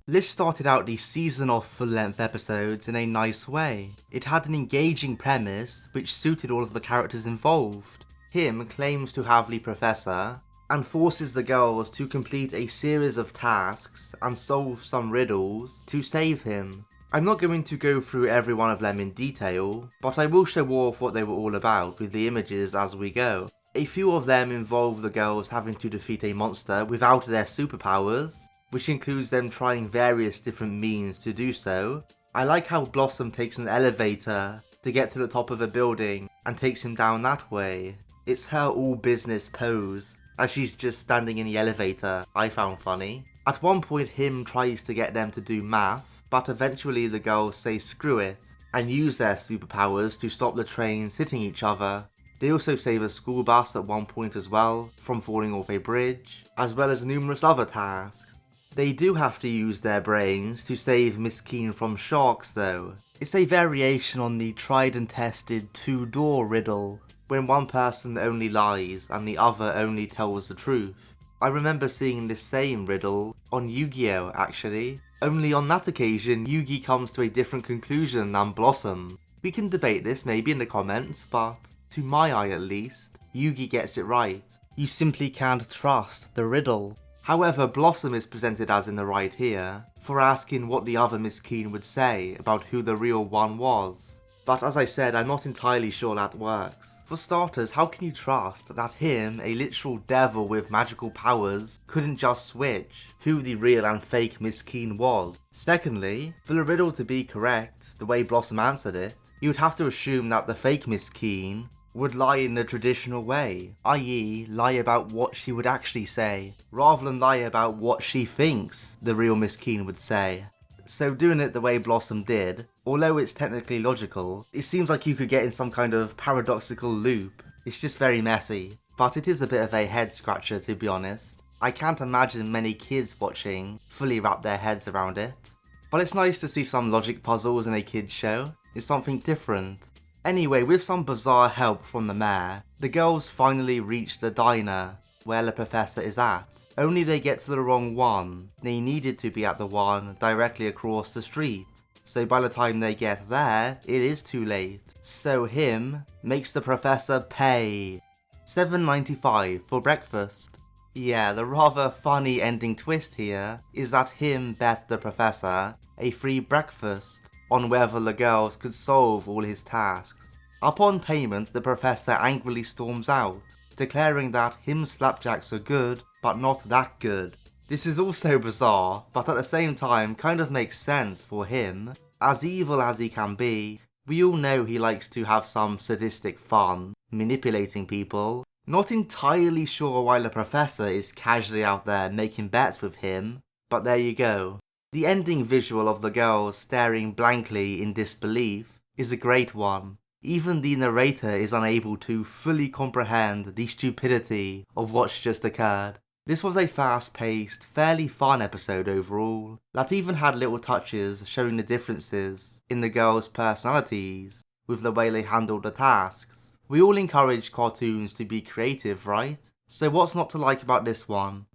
This started out the season of full-length episodes in a nice way. It had an engaging premise which suited all of the characters involved. Him claims to have the professor, and forces the girls to complete a series of tasks and solve some riddles to save him. I'm not going to go through every one of them in detail, but I will show off what they were all about with the images as we go. A few of them involve the girls having to defeat a monster without their superpowers, which includes them trying various different means to do so. I like how Blossom takes an elevator to get to the top of a building and takes him down that way. It's her all business pose, as she's just standing in the elevator, I found funny. At one point him tries to get them to do math, but eventually the girls say screw it, and use their superpowers to stop the trains hitting each other. They also save a school bus at one point as well, from falling off a bridge, as well as numerous other tasks. They do have to use their brains to save Miss Keen from sharks though. It's a variation on the tried and tested two-door riddle, when one person only lies and the other only tells the truth. I remember seeing this same riddle on Yu-Gi-Oh actually, only on that occasion Yugi comes to a different conclusion than Blossom. We can debate this maybe in the comments, but to my eye at least, Yugi gets it right. You simply can't trust the riddle. However, Blossom is presented as in the right here, for asking what the other Miss Keen would say about who the real one was. But as I said, I'm not entirely sure that works. For starters, how can you trust that him, a literal devil with magical powers, couldn't just switch who the real and fake Miss Keen was? Secondly, for the riddle to be correct, the way Blossom answered it, you would have to assume that the fake Miss Keen would lie in the traditional way, i.e. lie about what she would actually say, rather than lie about what she thinks the real Miss Keen would say. So doing it the way Blossom did, although it's technically logical, it seems like you could get in some kind of paradoxical loop. It's just very messy, but it is a bit of a head scratcher to be honest. I can't imagine many kids watching fully wrap their heads around it. But it's nice to see some logic puzzles in a kids show. It's something different. Anyway, with some bizarre help from the mayor, the girls finally reach the diner where the professor is at. Only they get to the wrong one. They needed to be at the one directly across the street. So by the time they get there, it is too late. So him makes the professor pay $7.95 for breakfast. Yeah, the rather funny ending twist here is that him bet the professor a free breakfast on whether the girls could solve all his tasks. Upon payment, the professor angrily storms out, declaring that him's flapjacks are good, but not that good. This is also bizarre, but at the same time kind of makes sense for him. As evil as he can be, we all know he likes to have some sadistic fun, manipulating people. Not entirely sure why the professor is casually out there making bets with him, but there you go. The ending visual of the girls staring blankly in disbelief is a great one. Even the narrator is unable to fully comprehend the stupidity of what's just occurred. This was a fast-paced, fairly fun episode overall, that even had little touches showing the differences in the girls' personalities with the way they handled the tasks. We all encourage cartoons to be creative, right? So what's not to like about this one?